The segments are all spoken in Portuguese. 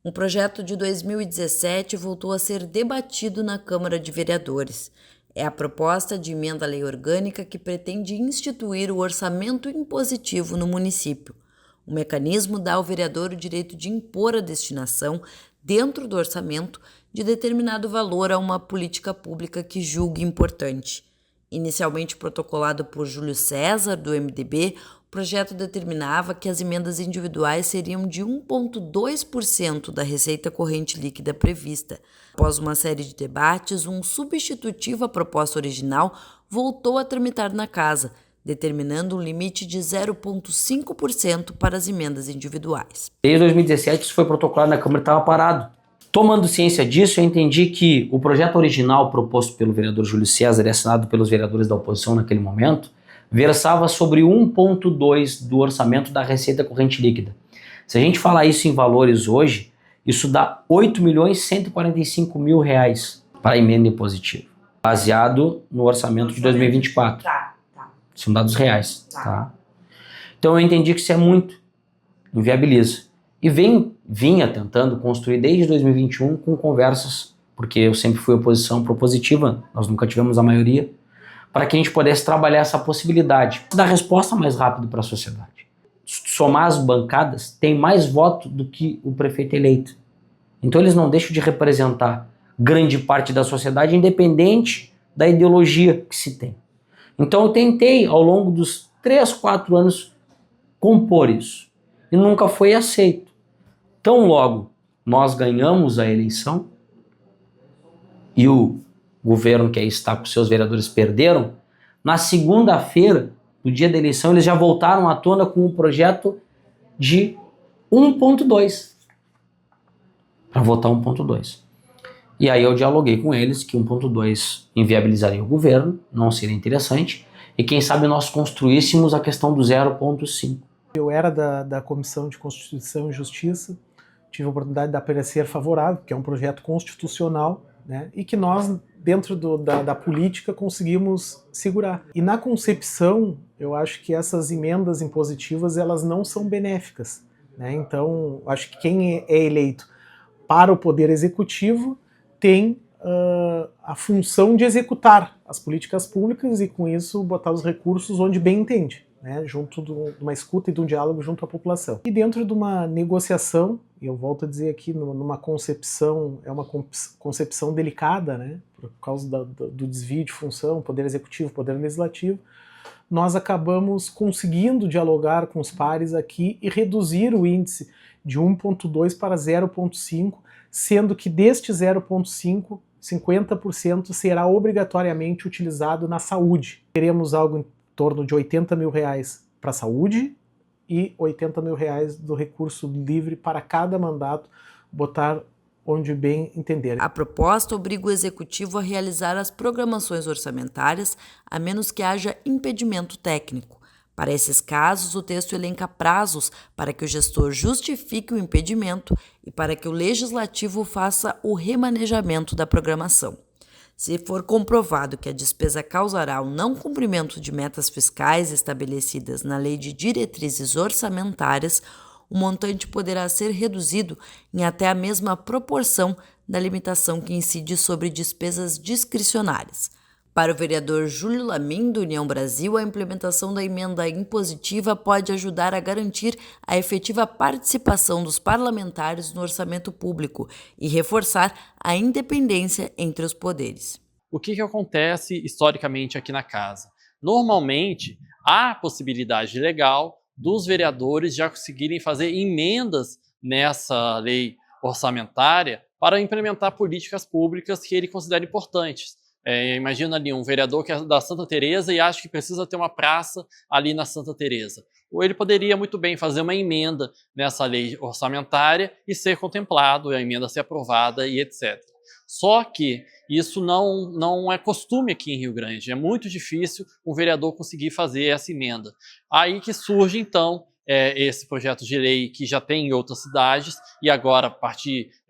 Um projeto de 2017 voltou a ser debatido na Câmara de Vereadores. É a proposta de emenda à lei orgânica que pretende instituir o orçamento impositivo no município. O mecanismo dá ao vereador o direito de impor a destinação, dentro do orçamento, de determinado valor a uma política pública que julgue importante. Inicialmente protocolado por Júlio César, do MDB, o projeto determinava que as emendas individuais seriam de 1,2% da receita corrente líquida prevista. Após uma série de debates, um substitutivo à proposta original voltou a tramitar na Casa, determinando um limite de 0,5% para as emendas individuais. Desde 2017 isso foi protocolado na Câmara e estava parado. Tomando ciência disso, eu entendi que o projeto original proposto pelo vereador Júlio César e assinado pelos vereadores da oposição naquele momento, versava sobre 1,2% do orçamento da receita corrente líquida. Se a gente falar isso em valores hoje, isso dá R$ 8.145.000 para a emenda impositiva, baseado no orçamento de 2024. São dados reais. Tá? Então eu entendi que isso é muito, inviabiliza. E vinha tentando construir desde 2021 com conversas, porque eu sempre fui oposição propositiva, nós nunca tivemos a maioria, para que a gente pudesse trabalhar essa possibilidade, dar resposta mais rápido para a sociedade. Somar as bancadas tem mais voto do que o prefeito eleito. Então eles não deixam de representar grande parte da sociedade, independente da ideologia que se tem. Então eu tentei, ao longo dos 3, 4 anos, compor isso. E nunca foi aceito. Tão logo nós ganhamos a eleição e o governo que aí está com seus vereadores perderam, na segunda-feira, no dia da eleição, eles já voltaram à tona com um projeto de 1,2%. Para votar 1,2%. E aí eu dialoguei com eles que 1,2% inviabilizaria o governo, não seria interessante, e quem sabe nós construíssemos a questão do 0,5%. Eu era da Comissão de Constituição e Justiça, tive a oportunidade de dar parecer favorável, que é um projeto constitucional, né, e que nós, dentro da política, conseguimos segurar. E na concepção, eu acho que essas emendas impositivas, elas não são benéficas, né? Então, acho que quem é eleito para o Poder Executivo tem a função de executar as políticas públicas e, com isso, botar os recursos onde bem entende, né, junto de uma escuta e de um diálogo junto à população. E dentro de uma negociação, e eu volto a dizer aqui, numa concepção, é uma concepção delicada, né, por causa do desvio de função, Poder Executivo, Poder Legislativo, nós acabamos conseguindo dialogar com os pares aqui e reduzir o índice de 1,2% para 0,5%, sendo que deste 0,5%, 50% será obrigatoriamente utilizado na saúde. Teremos algo em torno de R$ 80 mil para a saúde e R$ 80 mil do recurso livre para cada mandato botar onde bem entender. A proposta obriga o Executivo a realizar as programações orçamentárias, a menos que haja impedimento técnico. Para esses casos, o texto elenca prazos para que o gestor justifique o impedimento e para que o Legislativo faça o remanejamento da programação. Se for comprovado que a despesa causará o não cumprimento de metas fiscais estabelecidas na Lei de Diretrizes Orçamentárias, o montante poderá ser reduzido em até a mesma proporção da limitação que incide sobre despesas discricionárias. Para o vereador Júlio Lamin, do União Brasil, a implementação da emenda impositiva pode ajudar a garantir a efetiva participação dos parlamentares no orçamento público e reforçar a independência entre os poderes. O que acontece historicamente aqui na Casa? Normalmente, há a possibilidade legal dos vereadores já conseguirem fazer emendas nessa lei orçamentária para implementar políticas públicas que ele considera importantes. Imagina ali um vereador que é da Santa Teresa e acha que precisa ter uma praça ali na Santa Teresa. Ou ele poderia muito bem fazer uma emenda nessa lei orçamentária e ser contemplado, a emenda ser aprovada e etc. Só que isso não é costume aqui em Rio Grande. É muito difícil um vereador conseguir fazer essa emenda. Aí que surge, então, esse projeto de lei que já tem em outras cidades e agora,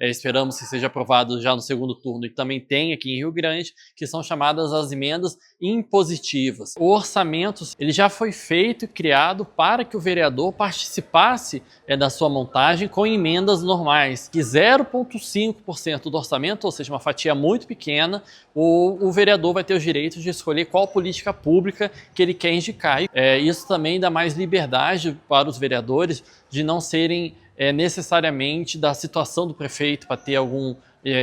esperamos que seja aprovado já no segundo turno e também tem aqui em Rio Grande, que são chamadas as emendas impositivas. O orçamento ele já foi feito e criado para que o vereador participasse da sua montagem com emendas normais, que 0,5% do orçamento, ou seja, uma fatia muito pequena, o vereador vai ter os direitos de escolher qual política pública que ele quer indicar. Isso também dá mais liberdade para os vereadores de não serem necessariamente da situação do prefeito para ter algum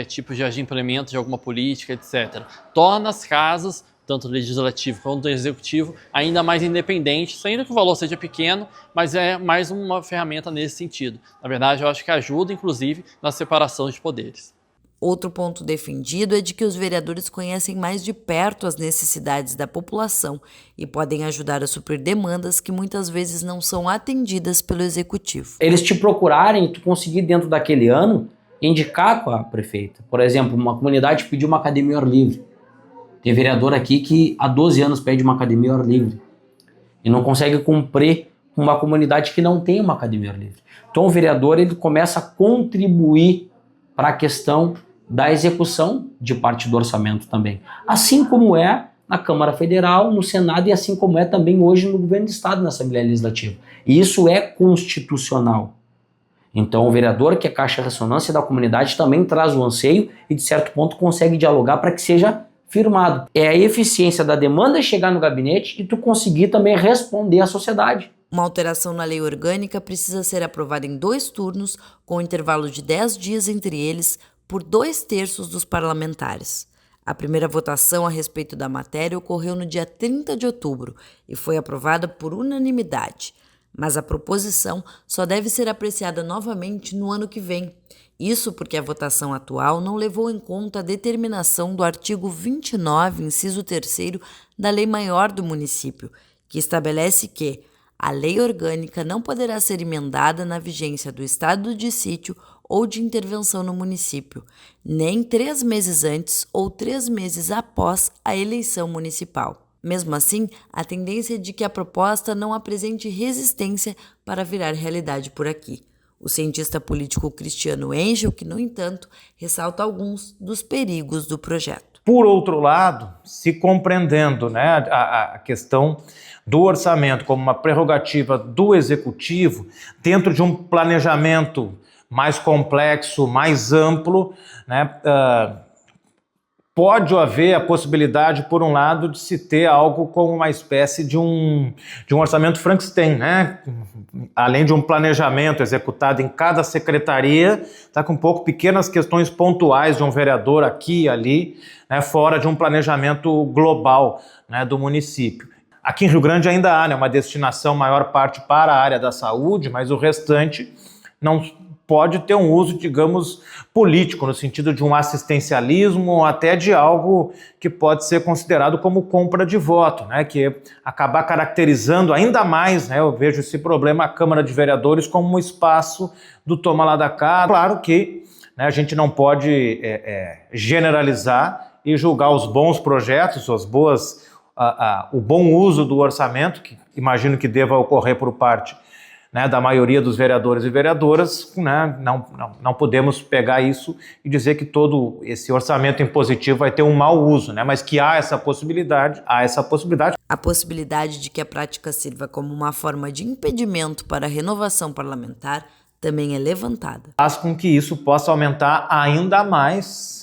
tipo de implemento de alguma política, etc. Torna as casas, tanto do legislativo quanto do executivo, ainda mais independentes, ainda que o valor seja pequeno, mas é mais uma ferramenta nesse sentido. Na verdade, eu acho que ajuda, inclusive, na separação de poderes. Outro ponto defendido é de que os vereadores conhecem mais de perto as necessidades da população e podem ajudar a suprir demandas que muitas vezes não são atendidas pelo executivo. Eles te procurarem e tu conseguir dentro daquele ano indicar com a prefeita. Por exemplo, uma comunidade pediu uma academia ao ar livre. Tem vereador aqui que há 12 anos pede uma academia ao ar livre e não consegue cumprir com uma comunidade que não tem uma academia ao ar livre. Então o vereador ele começa a contribuir para a questão da execução de parte do orçamento também. Assim como é na Câmara Federal, no Senado e assim como é também hoje no Governo do Estado, na Assembleia Legislativa. E isso é constitucional. Então o vereador, que é caixa de ressonância da comunidade, também traz o anseio e de certo ponto consegue dialogar para que seja firmado. É a eficiência da demanda chegar no gabinete e tu conseguir também responder à sociedade. Uma alteração na lei orgânica precisa ser aprovada em 2 turnos, com um intervalo de 10 dias entre eles, por 2/3 dos parlamentares. A primeira votação a respeito da matéria ocorreu no dia 30 de outubro e foi aprovada por unanimidade. Mas a proposição só deve ser apreciada novamente no ano que vem. Isso porque a votação atual não levou em conta a determinação do artigo 29, inciso 3º da Lei Maior do Município, que estabelece que a lei orgânica não poderá ser emendada na vigência do estado de sítio ou de intervenção no município, nem 3 meses antes ou 3 meses após a eleição municipal. Mesmo assim, a tendência é de que a proposta não apresente resistência para virar realidade por aqui. O cientista político Cristiano Engel, que, no entanto, ressalta alguns dos perigos do projeto. Por outro lado, se compreendendo, né, a questão do orçamento como uma prerrogativa do executivo, dentro de um planejamento mais complexo, mais amplo, né, pode haver a possibilidade, por um lado, de se ter algo como uma espécie de um orçamento Frankenstein, né? Além de um planejamento executado em cada secretaria, tá com um pouco pequenas questões pontuais de um vereador aqui e ali, né, fora de um planejamento global, né, do município. Aqui em Rio Grande ainda há, né, uma destinação maior parte para a área da saúde, mas o restante não pode ter um uso, digamos, político, no sentido de um assistencialismo ou até de algo que pode ser considerado como compra de voto, né, que acabar caracterizando ainda mais, né, eu vejo esse problema, a Câmara de Vereadores como um espaço do toma lá da cá. Claro que, né, a gente não pode generalizar e julgar os bons projetos, as boas, o bom uso do orçamento, que imagino que deva ocorrer por parte, né, da maioria dos vereadores e vereadoras, né, não podemos pegar isso e dizer que todo esse orçamento impositivo vai ter um mau uso, né, mas que há essa possibilidade. A possibilidade de que a prática sirva como uma forma de impedimento para a renovação parlamentar também é levantada. Faz com que isso possa aumentar ainda mais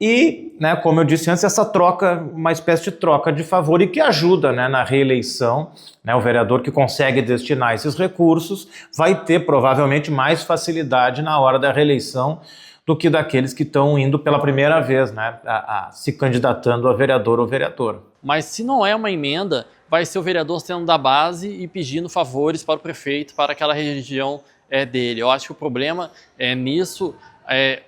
e, né, como eu disse antes, essa troca, uma espécie de troca de favor e que ajuda, né, na reeleição, né, o vereador que consegue destinar esses recursos vai ter provavelmente mais facilidade na hora da reeleição do que daqueles que estão indo pela primeira vez, né, se candidatando a vereador ou vereadora. Mas se não é uma emenda, vai ser o vereador sendo da base e pedindo favores para o prefeito, para aquela região dele. Eu acho que o problema nisso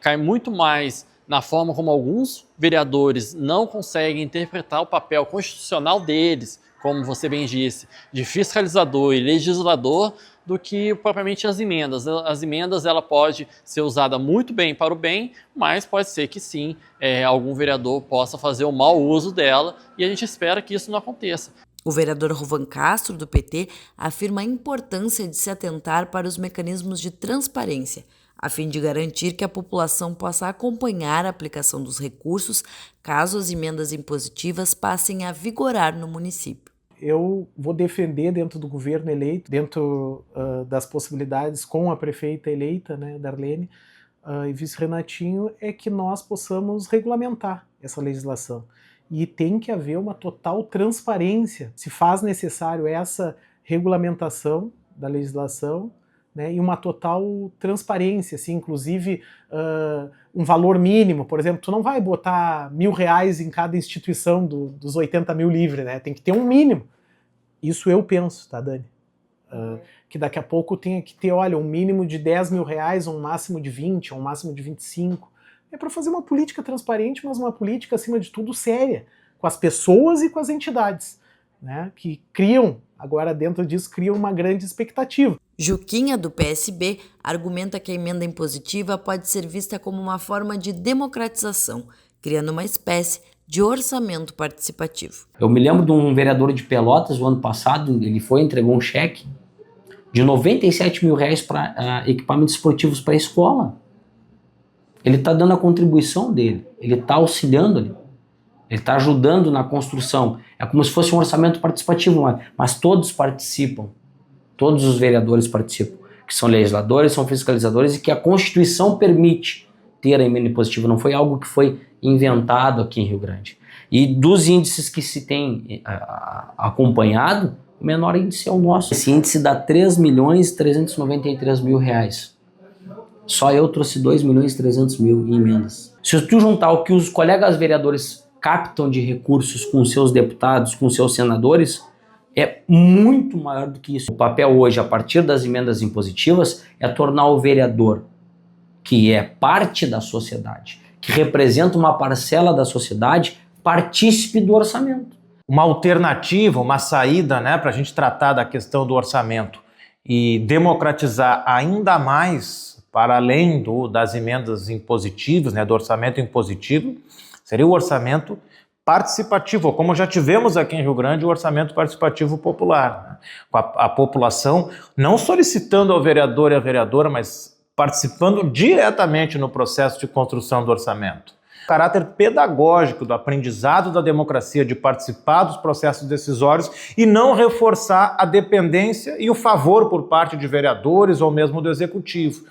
cai muito mais na forma como alguns vereadores não conseguem interpretar o papel constitucional deles, como você bem disse, de fiscalizador e legislador, do que propriamente as emendas. As emendas ela pode ser usada muito bem para o bem, mas pode ser que sim, algum vereador possa fazer um mau uso dela e a gente espera que isso não aconteça. O vereador Ruvan Castro, do PT, afirma a importância de se atentar para os mecanismos de transparência, a fim de garantir que a população possa acompanhar a aplicação dos recursos caso as emendas impositivas passem a vigorar no município. Eu vou defender dentro do governo eleito, dentro das possibilidades com a prefeita eleita, né, Darlene, e vice Renatinho, é que nós possamos regulamentar essa legislação. E tem que haver uma total transparência, se faz necessário essa regulamentação da legislação, né, e uma total transparência, assim, inclusive um valor mínimo. Por exemplo, tu não vai botar R$1.000 em cada instituição dos 80 mil livres, né? Tem que ter um mínimo. Isso eu penso, tá, Dani? Que daqui a pouco tenha que ter, olha, um mínimo de R$10.000, um máximo de 20, um máximo de 25. É para fazer uma política transparente, mas uma política, acima de tudo, séria, com as pessoas e com as entidades, né, que criam, agora dentro disso, criam uma grande expectativa. Juquinha, do PSB, argumenta que a emenda impositiva pode ser vista como uma forma de democratização, criando uma espécie de orçamento participativo. Eu me lembro de um vereador de Pelotas, o ano passado, ele entregou um cheque de R$97 mil para equipamentos esportivos para a escola. Ele está dando a contribuição dele, ele está auxiliando ali, ele está ajudando na construção. É como se fosse um orçamento participativo, mas todos participam, todos os vereadores participam, que são legisladores, são fiscalizadores e que a Constituição permite ter a emenda impositiva, não foi algo que foi inventado aqui em Rio Grande. E dos índices que se tem acompanhado, o menor índice é o nosso. Esse índice dá R$3.393.000. Só eu trouxe R$2.300.000 em emendas. Se tu juntar o que os colegas vereadores captam de recursos com seus deputados, com seus senadores, é muito maior do que isso. O papel hoje, a partir das emendas impositivas, é tornar o vereador, que é parte da sociedade, que representa uma parcela da sociedade, partícipe do orçamento. Uma alternativa, uma saída, né, para a gente tratar da questão do orçamento e democratizar ainda mais, para além das emendas impositivas, né, do orçamento impositivo, seria o orçamento participativo, como já tivemos aqui em Rio Grande, o orçamento participativo popular, né, com a população não solicitando ao vereador e à vereadora, mas participando diretamente no processo de construção do orçamento. O caráter pedagógico do aprendizado da democracia, de participar dos processos decisórios e não reforçar a dependência e o favor por parte de vereadores ou mesmo do executivo.